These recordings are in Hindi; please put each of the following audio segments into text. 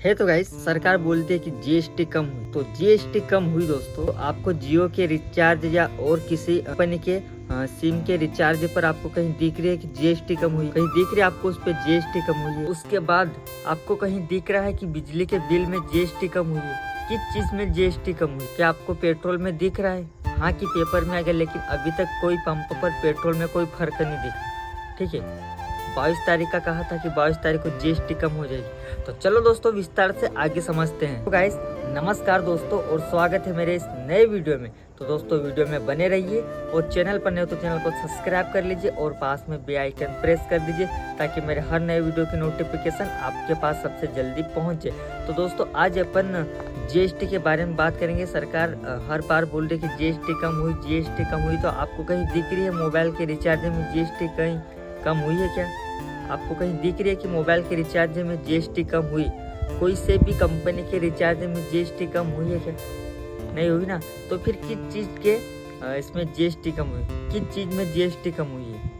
है तो गाइस, सरकार बोलती है कि जीएसटी कम हुई, तो जीएसटी कम हुई दोस्तों। आपको जियो के रिचार्ज या और किसी कंपनी के सिम के रिचार्ज पर आपको कहीं दिख रही है कि जीएसटी कम हुई, कहीं दिख रही है आपको उस पर जीएसटी कम हुई है। उसके बाद आपको कहीं दिख रहा है कि बिजली के बिल में जीएसटी कम हुई है। किस चीज में जीएसटी कम हुई? क्या आपको पेट्रोल में दिख रहा है? हाँ कि पेपर में आ गया, लेकिन अभी तक कोई पंप पर पेट्रोल में कोई फर्क नहीं दिखा। ठीक है, 22 तारीख का कहा था कि 22 तारीख को जीएसटी कम हो जाएगी। तो चलो दोस्तों विस्तार से आगे समझते हैं। तो गाइस नमस्कार दोस्तों, और स्वागत है मेरे इस नए वीडियो में। तो दोस्तों वीडियो में बने रहिए, और चैनल पर नए हो तो चैनल को सब्सक्राइब कर लीजिए और पास में बेल आइकन प्रेस कर दीजिए, ताकि मेरे हर नए वीडियो की नोटिफिकेशन आपके पास सबसे जल्दी पहुंचे। तो दोस्तों आज अपन जीएसटी के बारे में बात करेंगे। सरकार हर बार बोल रही है कि जीएसटी कम हुई, जीएसटी कम हुई। तो आपको कहीं दिख रही है मोबाइल के रिचार्ज में जीएसटी कहीं कम हुई है क्या? आपको कहीं दिख रही है कि मोबाइल के रिचार्ज में जीएसटी कम हुई? कोई से भी कंपनी के रिचार्ज में जीएसटी कम हुई है क्या? नहीं हुई ना। तो फिर किस चीज़ के इसमें जीएसटी कम हुई? किस चीज़ में जीएसटी कम हुई है?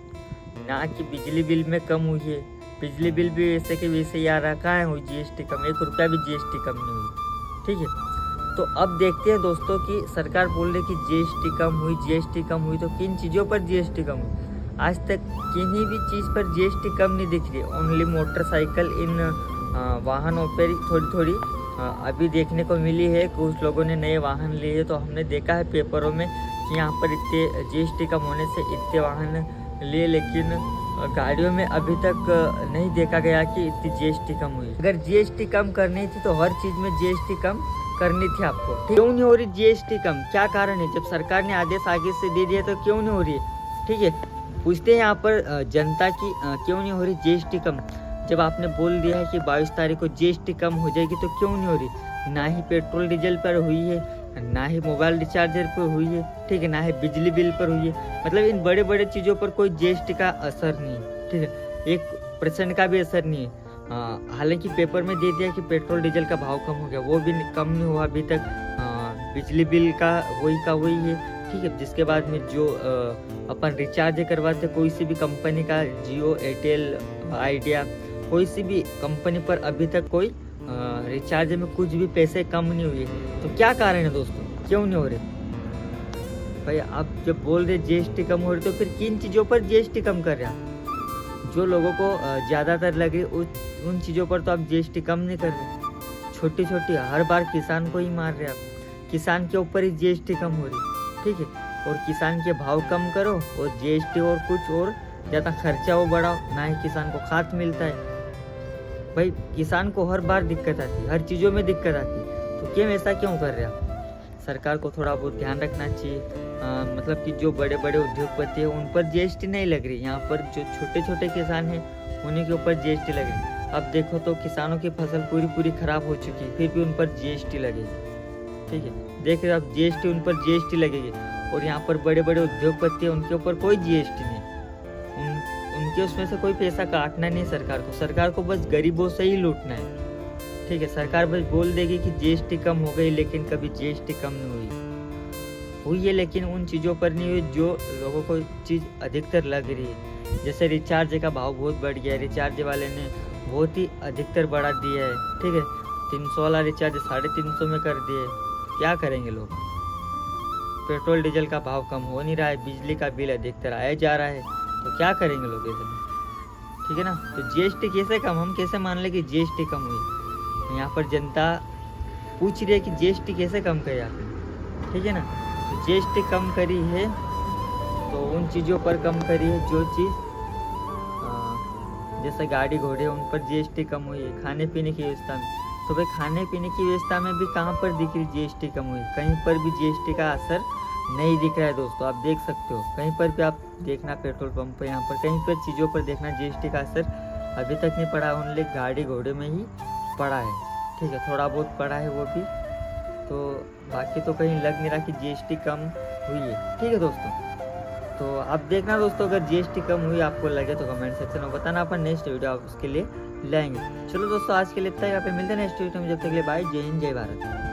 ना कि बिजली बिल में कम हुई है। बिजली बिल भी वैसे के वैसे ही आ रहा, कहाँ हुई जीएसटी कम? 1 रुपया भी जीएसटी कम नहीं हुई। ठीक है, तो अब देखते हैं दोस्तों कि सरकार बोल रही कि जीएसटी कम हुई, जीएसटी कम हुई। तो किन चीज़ों पर जीएसटी कम हुई? आज तक किन्हीं भी चीज़ पर जीएसटी कम नहीं दिख रही। ओनली मोटरसाइकिल इन वाहनों पर थोड़ी अभी देखने को मिली है। कुछ लोगों ने नए वाहन लिए, तो हमने देखा है पेपरों में कि यहाँ पर इतने जीएसटी कम होने से इतने वाहन लिए, लेकिन गाड़ियों में अभी तक नहीं देखा गया कि इतनी जीएसटी कम हुई। अगर जीएसटी कम करनी थी तो हर चीज़ में जीएसटी कम करनी थी आपको। क्यों नहीं हो रही जीएसटी कम? क्या कारण है? जब सरकार ने आदेश आगे से दे दिया तो क्यों नहीं हो रही है? ठीक है, पूछते हैं यहाँ पर जनता की क्यों नहीं हो रही जीएसटी कम। जब आपने बोल दिया है कि 22 तारीख को जीएसटी कम हो जाएगी, तो क्यों नहीं हो रही? ना ही पेट्रोल डीजल पर हुई है, ना ही मोबाइल रिचार्जर पर हुई है, ठीक है, ना ही बिजली बिल पर हुई है। मतलब इन बड़े बड़े चीज़ों पर कोई जीएसटी का असर नहीं है। ठीक है, 1% का भी असर नहीं है। हालांकि पेपर में दे दिया कि पेट्रोल डीजल का भाव कम हो गया, वो भी कम नहीं हुआ अभी तक। बिजली बिल का वही है। ठीक है, जिसके बाद में जो अपन रिचार्ज करवाते कोई सी भी कंपनी का, जियो, एयरटेल, आइडिया, कोई सी भी कंपनी पर अभी तक कोई रिचार्ज में कुछ भी पैसे कम नहीं हुए। तो क्या कारण है दोस्तों, क्यों नहीं हो रहे? भाई आप जब बोल रहे जीएसटी कम हो रही, तो फिर किन चीज़ों पर जीएसटी कम कर रहे हैं आप? जो लोगों को ज़्यादातर लगे उन चीज़ों पर तो आप जीएसटी कम नहीं कर रहे। छोटी छोटी हर बार किसान को ही मार रहे आप। किसान के ऊपर ही जीएसटी कम हो रही। ठीक है, और किसान के भाव कम करो और जीएसटी और कुछ और ज़्यादा खर्चा वो बढ़ाओ, ना ही किसान को खाद मिलता है। भाई किसान को हर बार दिक्कत आती है, हर चीज़ों में दिक्कत आती है। तो क्यों ऐसा क्यों कर रहे आप? सरकार को थोड़ा बहुत ध्यान रखना चाहिए। मतलब कि जो बड़े बड़े उद्योगपति हैं उन पर जीएसटी नहीं लग रही, यहाँ पर जो छोटे छोटे किसान हैं उन्हीं के ऊपर जीएसटी लग रही। अब देखो तो किसानों की फसल पूरी खराब हो चुकी है, फिर भी उन पर जीएसटी लगेगी। ठीक है, देख रहे हो आप, जीएसटी उन पर जीएसटी लगेगी। और यहाँ पर बड़े बड़े उद्योगपति हैं उनके ऊपर कोई जीएसटी नहीं। उनके उसमें से कोई पैसा काटना नहीं सरकार को बस गरीबों से ही लूटना है। ठीक है, सरकार बस बोल देगी कि जीएसटी कम हो गई, लेकिन कभी जीएसटी कम नहीं हुई है, लेकिन उन चीज़ों पर नहीं हुई जो लोगों को चीज़ अधिकतर लग रही है। जैसे रिचार्ज का भाव बहुत बढ़ गया है, रिचार्ज वाले ने बहुत ही अधिकतर बढ़ा दिया है। ठीक है, 300 वाला रिचार्ज 350 में कर दिए। क्या करेंगे लोग? पेट्रोल डीजल का भाव कम हो नहीं रहा है, बिजली का बिल अधिकतर आया जा रहा है, तो क्या करेंगे लोग ऐसे में? ठीक है ना। तो जीएसटी कैसे कम? हम कैसे मान लें कि जीएसटी कम हुई? यहाँ पर जनता पूछ रही है कि जीएसटी कैसे कम करे आपने। ठीक है ना, तो जीएसटी कम करी है तो उन चीज़ों पर कम करी है जो चीज़ जैसे गाड़ी घोड़े उन पर जीएसटी कम हुई है। खाने पीने की व्यवस्था में, तो भाई खाने पीने की व्यवस्था में भी कहाँ पर दिख रही जीएसटी कम हुई? कहीं पर भी जीएसटी का असर नहीं दिख रहा है दोस्तों। आप देख सकते हो कहीं पर भी, आप देखना पेट्रोल पंप पर, यहाँ पर कहीं पर चीज़ों पर देखना जीएसटी का असर अभी तक नहीं पड़ा। ओनली गाड़ी घोड़े में ही पड़ा है। ठीक है, थोड़ा बहुत पड़ा है वो भी, तो बाकी तो कहीं लग नहीं रहा कि जीएसटी कम हुई है। ठीक है दोस्तों, तो आप देखना दोस्तों, अगर जीएसटी कम हुई आपको लगे तो कमेंट सेक्शन में बताना। अपन नेक्स्ट वीडियो आप उसके लिए लाएंगे। चलो दोस्तों आज के लिए इतना ही, यहाँ पे मिलते हैं नेक्स्ट वीडियो में। जब तक के लिए बाय, जय हिंद, जय भारत।